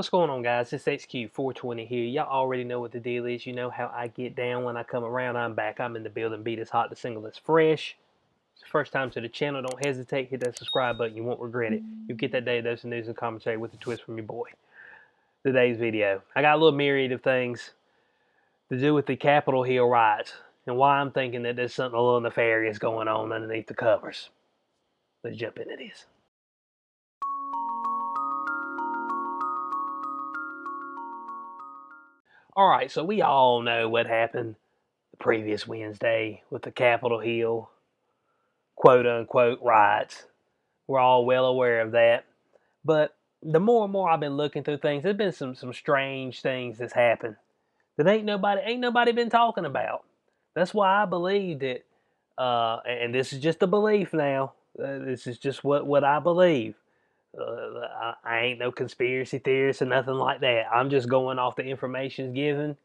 What's going on, guys? It's XQ420 here. Y'all already know what the deal is. You know how I get down when I come around. I'm back. I'm in the building. Beat is hot. The single is fresh. It's the first time to the channel. Don't hesitate. Hit that subscribe button. You won't regret it. You'll get that daily dose of news and commentary with a twist from your boy. Today's video, I got a little myriad of things to do with the Capitol Hill riots and why I'm thinking that there's something a little nefarious going on underneath the covers. Let's jump into this. Alright, so we all know what happened the previous Wednesday with the Capitol Hill quote-unquote riots. We're all well aware of that. But the more and more I've been looking through things, there's been some strange things that's happened that ain't nobody been talking about. That's why I believe that, and this is just a belief now. This is just what I believe. I ain't no conspiracy theorist or nothing like that. I'm just going off the information given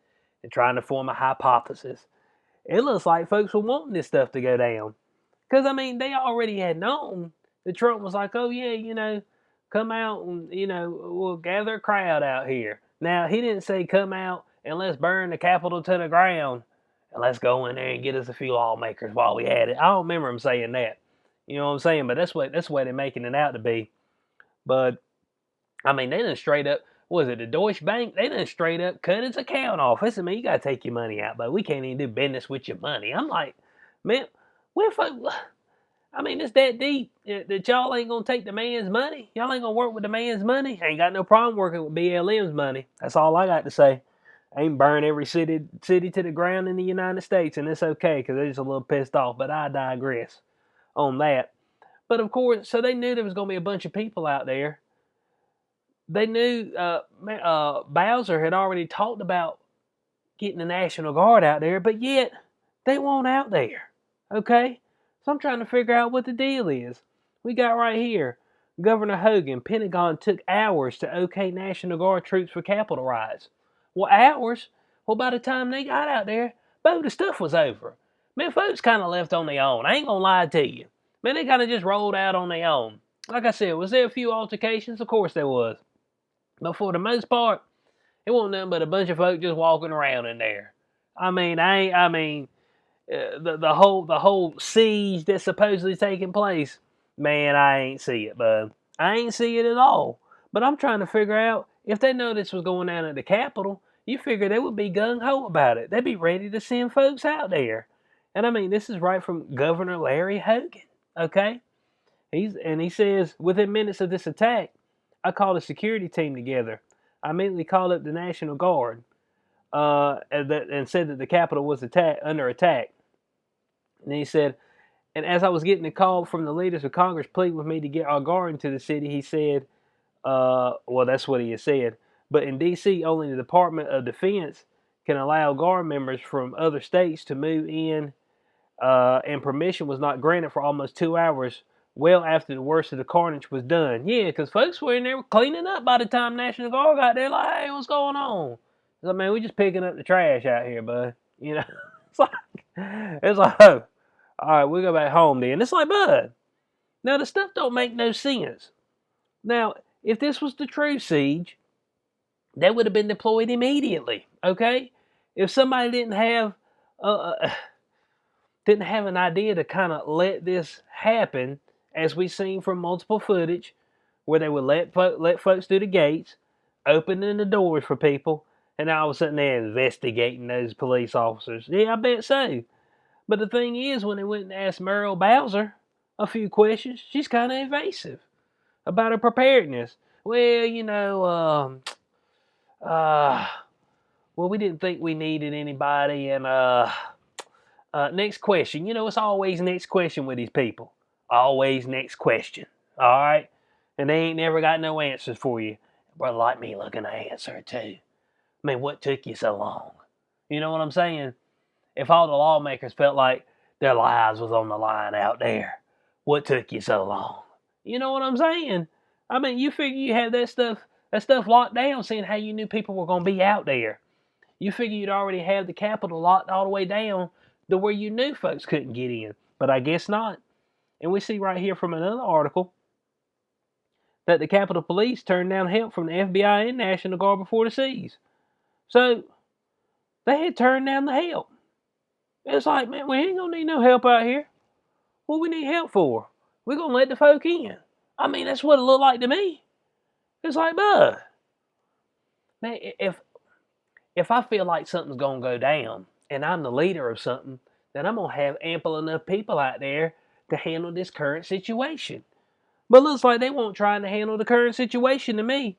and trying to form a hypothesis. It looks like folks were wanting this stuff to go down. Because, I mean, they already had known that Trump was like, oh, yeah, come out and, we'll gather a crowd out here. Now, he didn't say come out and let's burn the Capitol to the ground and let's go in there and get us a few lawmakers while we had it. I don't remember him saying that. You know what I'm saying? But that's what they're making it out to be. But, I mean, they done straight up, was it the Deutsche Bank? They done straight up cut his account off. I said, man, you got to take your money out, but we can't even do business with your money. I'm like, man, I mean, it's that deep that y'all ain't going to take the man's money. Y'all ain't going to work with the man's money. I ain't got no problem working with BLM's money. That's all I got to say. I ain't burn every city to the ground in the United States, and it's okay because they're just a little pissed off, but I digress on that. But, of course, so they knew there was going to be a bunch of people out there. They knew Bowser had already talked about getting the National Guard out there, but yet they weren't out there, okay? So I'm trying to figure out what the deal is. We got right here, Governor Hogan, Pentagon took hours to okay National Guard troops for Capitol riots. Well, hours? Well, by the time they got out there, both the stuff was over. Man, folks kind of left on their own. I ain't gonna lie to you. Man, they kind of just rolled out on their own. Like I said, was there a few altercations? Of course there was. But for the most part, it wasn't nothing but a bunch of folk just walking around in there. The whole siege that's supposedly taking place, man, I ain't see it, bud. I ain't see it at all. But I'm trying to figure out, if they know this was going down at the Capitol, you figure they would be gung-ho about it. They'd be ready to send folks out there. And I mean, this is right from Governor Larry Hogan, okay? He says, within minutes of this attack, I called a security team together. I immediately called up the National Guard and said that the Capitol was under attack. And he said, and as I was getting a call from the leaders of Congress pleading with me to get our guard into the city, he said, well, that's what he had said. But in D.C., only the Department of Defense can allow guard members from other states to move in, and permission was not granted for almost 2 hours, well after the worst of the carnage was done. Yeah, because folks were in there cleaning up by the time National Guard got there, like, hey, what's going on? I mean, we just picking up the trash out here, bud. You know, it's like, oh, all right, we'll go back home then. It's like, bud, now the stuff don't make no sense. Now, if this was the true siege, that would have been deployed immediately, okay? If somebody didn't have an idea to kind of let this happen, as we've seen from multiple footage, where they would let folks through the gates, opening the doors for people, and all of a sudden they're investigating those police officers. Yeah, I bet so. But the thing is, when they went and asked Muriel Bowser a few questions, she's kind of evasive about her preparedness. Well, well, we didn't think we needed anybody, and next question. It's always next question with these people. Always next question. All right? And they ain't never got no answers for you. Brother like me looking to answer too. I mean, what took you so long? You know what I'm saying? If all the lawmakers felt like their lives was on the line out there, what took you so long? You know what I'm saying? I mean, you figure you had that stuff locked down, seeing how you knew people were going to be out there. You figure you'd already have the Capitol locked all the way down to where you knew folks couldn't get in. But I guess not. And we see right here from another article that the Capitol Police turned down help from the FBI and National Guard before the seize. So they had turned down the help. It's like, man, we ain't gonna need no help out here. What we need help for? We're gonna let the folk in. I mean, that's what it looked like to me. It's like, bud, man, if I feel like something's gonna go down and I'm the leader of something, then I'm gonna have ample enough people out there to handle this current situation. But looks like they won't try to handle the current situation to me.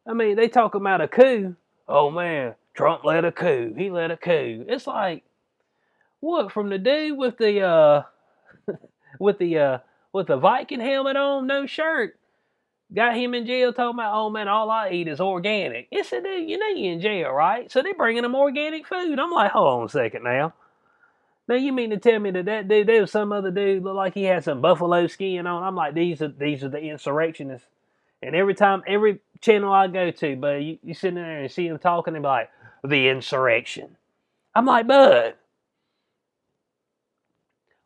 I mean, they talk about a coup. Oh man, Trump led a coup. He led a coup. It's like, what, from the dude with the with the with the Viking helmet on, no shirt, got him in jail talking about, oh man, all I eat is organic. It's a dude, you know you in jail, right? So they're bringing him organic food. I'm like, hold on a second now. Now you mean to tell me that dude, there was some other dude looked like he had some buffalo skin on? I'm like, these are the insurrectionists. And every channel I go to, but you sit there and see them talking and be like, the insurrection. I'm like, bud,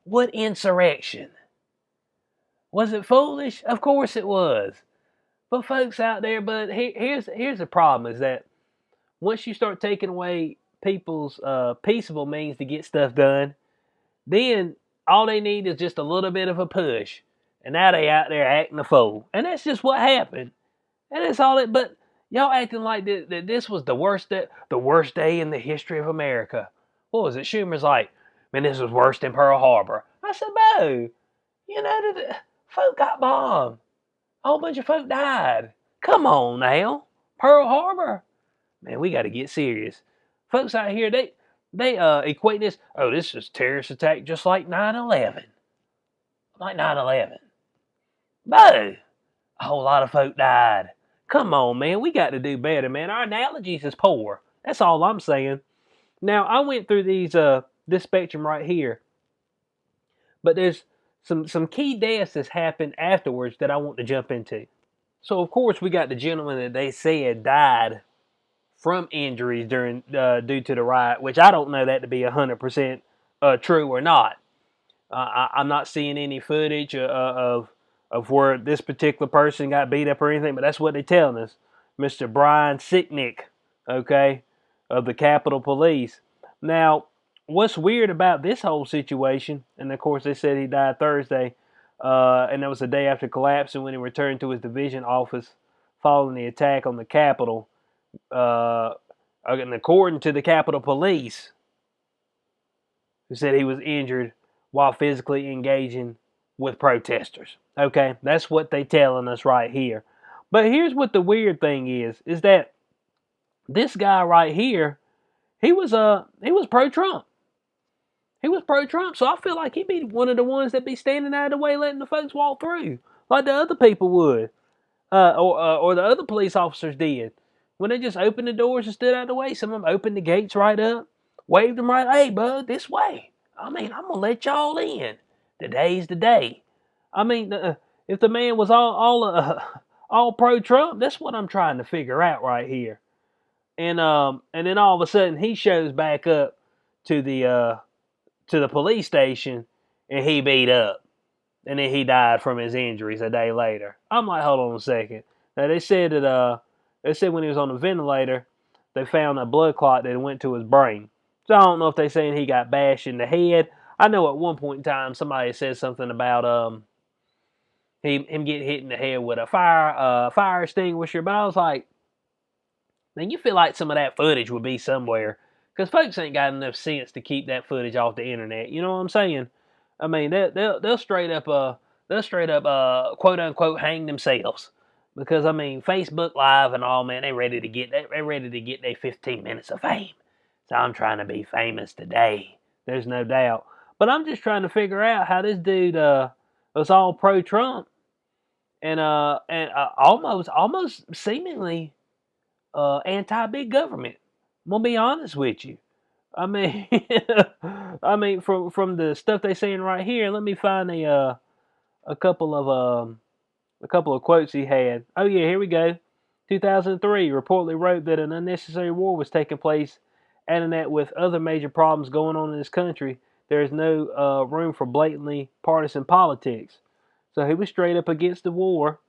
what insurrection? Was it foolish? Of course it was. But folks out there, but here's the problem: is that once you start taking away people's peaceable means to get stuff done, then all they need is just a little bit of a push, and now they out there acting a fool, and that's just what happened, and that's all it. But y'all acting like that this was the worst day in the history of America. What was it? Schumer's like, man, this was worse than Pearl Harbor. I said, Bo, you know, folk got bombed. A whole bunch of folk died. Come on now. Pearl Harbor? Man, we got to get serious. Folks out here, they equate this, oh, this is terrorist attack just like 9/11. Like 9/11. Bo, a whole lot of folk died. Come on, man. We got to do better, man. Our analogies is poor. That's all I'm saying. Now, I went through this spectrum right here. But there's some key deaths that's happened afterwards that I want to jump into. So, of course, we got the gentleman that they said died from injuries due to the riot, which I don't know that to be 100% true or not. I'm not seeing any footage of where this particular person got beat up or anything, but that's what they're telling us. Mr. Brian Sicknick, okay, of the Capitol Police. Now, what's weird about this whole situation, and of course they said he died Thursday, and that was the day after collapsing when he returned to his division office following the attack on the Capitol. And according to the Capitol Police, who said he was injured while physically engaging with protesters. Okay, that's what they telling us right here. But here's what the weird thing is that this guy right here, he was pro-Trump. He was pro-Trump, so I feel like he'd be one of the ones that be standing out of the way letting the folks walk through, like the other people would, or the other police officers did. When they just opened the doors and stood out of the way, some of them opened the gates right up, waved them right, hey, bud, this way. I mean, I'm going to let y'all in. Today's the day. I mean, if the man was all pro-Trump, that's what I'm trying to figure out right here. And then all of a sudden he shows back up to the police station and he beat up. And then he died from his injuries a day later. I'm like, hold on a second. Now they said when he was on the ventilator, they found a blood clot that went to his brain. So I don't know if they're saying he got bashed in the head. I know at one point in time somebody said something about him getting hit in the head with a fire extinguisher, but I was like, man, you feel like some of that footage would be somewhere, because folks ain't got enough sense to keep that footage off the internet. You know what I'm saying? I mean, they'll straight up quote unquote hang themselves, because I mean Facebook Live and all, man, they ready to get their 15 minutes of fame. So I'm trying to be famous today. There's no doubt. But I'm just trying to figure out how this dude was all pro-Trump and almost seemingly anti-big government. I'm gonna be honest with you. I mean, from the stuff they're saying right here, let me find a couple of quotes he had. Oh yeah, here we go. 2003 reportedly wrote that an unnecessary war was taking place, adding that with other major problems going on in this country, there is no room for blatantly partisan politics. So he was straight up against the war.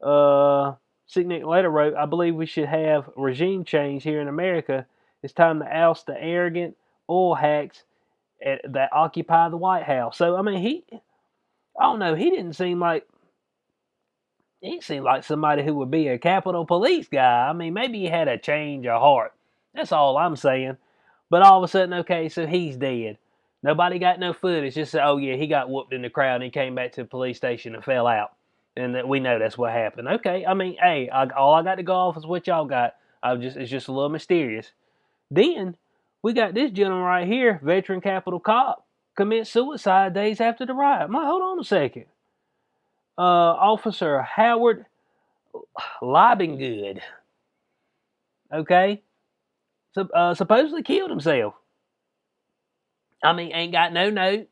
Signet later wrote, I believe we should have regime change here in America. It's time to oust the arrogant oil hacks that occupy the White House. So, I mean, I don't know, he seemed like somebody who would be a Capitol Police guy. I mean, maybe he had a change of heart. That's all I'm saying. But all of a sudden, okay, so he's dead. Nobody got no footage. Just say, oh yeah, he got whooped in the crowd and he came back to the police station and fell out. And we know that's what happened. Okay, I mean, hey, all I got to go off is what y'all got. It's just a little mysterious. Then we got this gentleman right here, veteran Capitol cop, commit suicide days after the riot. Hold on a second. Officer Howard Liebinggood, okay, supposedly killed himself. I mean, ain't got no note.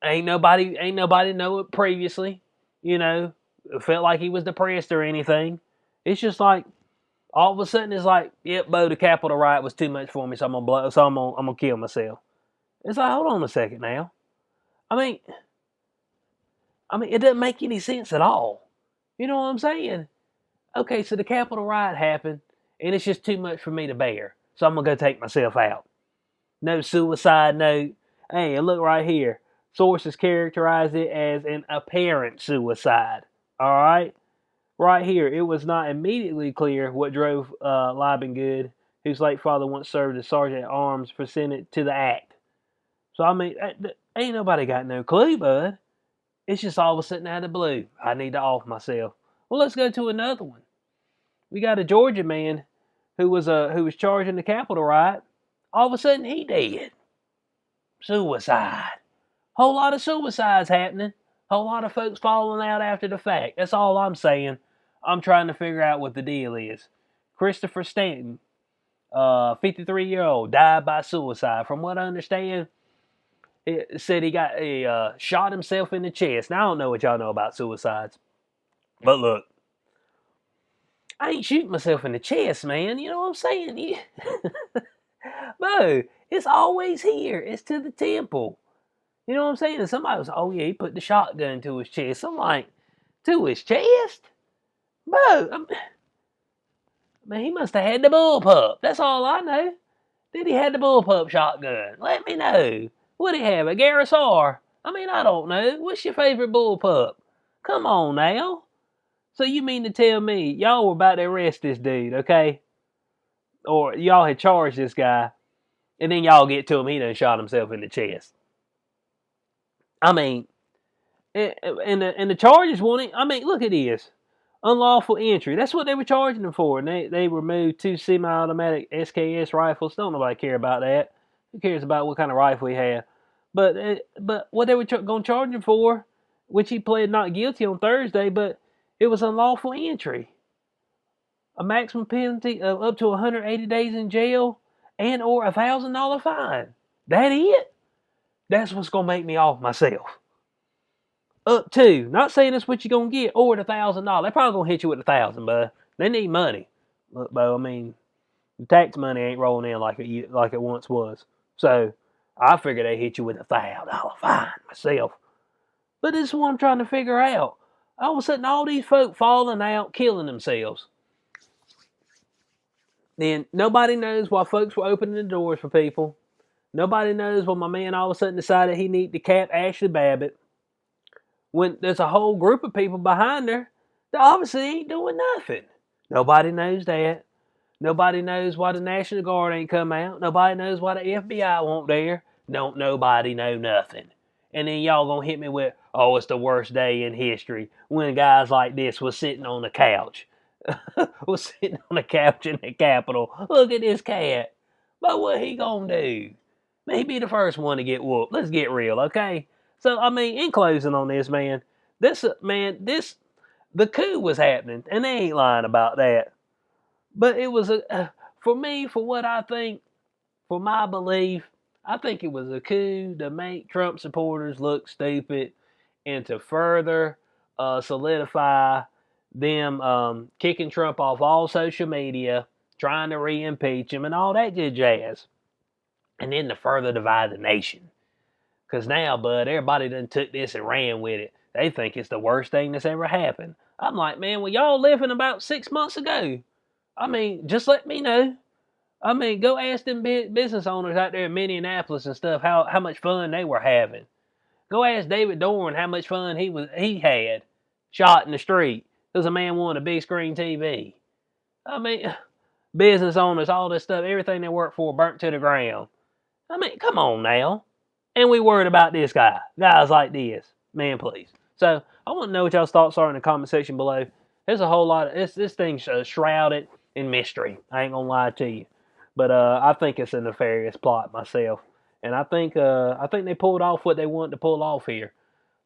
Ain't nobody know it previously. You know, felt like he was depressed or anything. It's just like all of a sudden it's like, yep, Bo, the Capitol riot was too much for me, so I'm gonna kill myself. It's like, hold on a second now. I mean, it doesn't make any sense at all. You know what I'm saying? Okay, so the Capitol riot happened, and it's just too much for me to bear, so I'm gonna go take myself out. No suicide note. Hey, look right here. Sources characterized it as an apparent suicide. All right? Right here, it was not immediately clear what drove Liebinggood, whose late father once served as sergeant at arms, presented to the act. So, I mean, ain't nobody got no clue, bud. It's just all of a sudden out of the blue. I need to off myself. Well, let's go to another one. We got a Georgia man who was charged in the Capitol riot. All of a sudden, he dead. Suicide. Whole lot of suicides happening. Whole lot of folks falling out after the fact. That's all I'm saying. I'm trying to figure out what the deal is. Christopher Stanton, 53-year-old, died by suicide. From what I understand, it said he shot himself in the chest. Now, I don't know what y'all know about suicides. But look, I ain't shooting myself in the chest, man. You know what I'm saying? Bo, it's always here. It's to the temple. You know what I'm saying? And somebody was, oh yeah, he put the shotgun to his chest. I'm like, to his chest? Bo, man, he must have had the bullpup. That's all I know. Did he have the bullpup shotgun? Let me know. Would he have a Garrisar? I mean, I don't know. What's your favorite bullpup? Come on now. So you mean to tell me y'all were about to arrest this dude, okay? Or y'all had charged this guy, and then y'all get to him, he done shot himself in the chest. I mean, and the charges wanting. I mean, look at this. Unlawful entry. That's what they were charging him for. And they removed 2 semi-automatic SKS rifles. Don't nobody care about that. Who cares about what kind of rifle he had? But what they were going to charge him for, which he pled not guilty on Thursday, but it was unlawful entry. A maximum penalty of up to 180 days in jail and or $1,000 fine. That it? That's what's going to make me off myself. Up to, not saying that's what you're gonna get, or $1,000. They're probably gonna hit you with $1,000, bud. They need money. Look, Bo, I mean, the tax money ain't rolling in like it once was. So I figure they hit you with $1,000 fine myself. But this is what I'm trying to figure out. All of a sudden, all these folk falling out, killing themselves. Then nobody knows why folks were opening the doors for people. Nobody knows why my man all of a sudden decided he needed to cap Ashley Babbitt. When there's a whole group of people behind her that obviously ain't doing nothing. Nobody knows that. Nobody knows why the National Guard ain't come out. Nobody knows why the FBI won't there. Don't nobody know nothing. And then y'all gonna hit me with, oh, it's the worst day in history when guys like this was sitting on the couch. was sitting on the couch in the Capitol. Look at this cat. But what he gonna do? He be the first one to get whooped. Let's get real, okay? So, I mean, in closing on this, man, the coup was happening, and they ain't lying about that. But it was, for me, for what I think, for my belief, I think it was a coup to make Trump supporters look stupid and to further solidify them kicking Trump off all social media, trying to re-impeach him, and all that good jazz. And then to further divide the nation. Because now, bud, everybody done took this and ran with it. They think it's the worst thing that's ever happened. I'm like, man, well, y'all living about 6 months ago. I mean, just let me know. I mean, go ask them business owners out there in Minneapolis and stuff how much fun they were having. Go ask David Dorn how much fun he had shot in the street because a man wanted a big screen TV. I mean, business owners, all this stuff, everything they worked for burnt to the ground. I mean, come on now. And we worried about this guy. Guys like this. Man, please. So, I want to know what y'all's thoughts are in the comment section below. There's a whole lot of this thing's shrouded in mystery. I ain't gonna lie to you. But I think it's a nefarious plot myself. And I think they pulled off what they wanted to pull off here.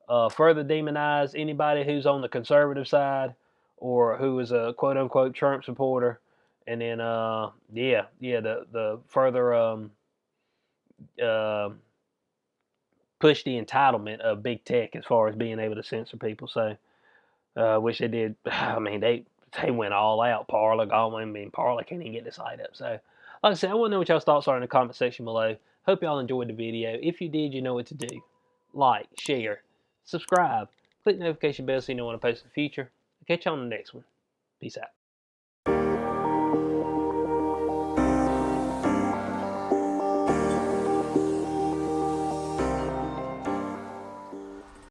Further demonize anybody who's on the conservative side or who is a quote unquote Trump supporter. And then the further uh, push the entitlement of big tech as far as being able to censor people. So, wish they did. I mean, they went all out. Parler gone. I mean, Parler can't even get the site up. So, like I said, I want to know what y'all's thoughts are in the comment section below. Hope y'all enjoyed the video. If you did, you know what to do. Like, share, subscribe, click the notification bell so you know when I post in the future. I'll catch you on the next one. Peace out.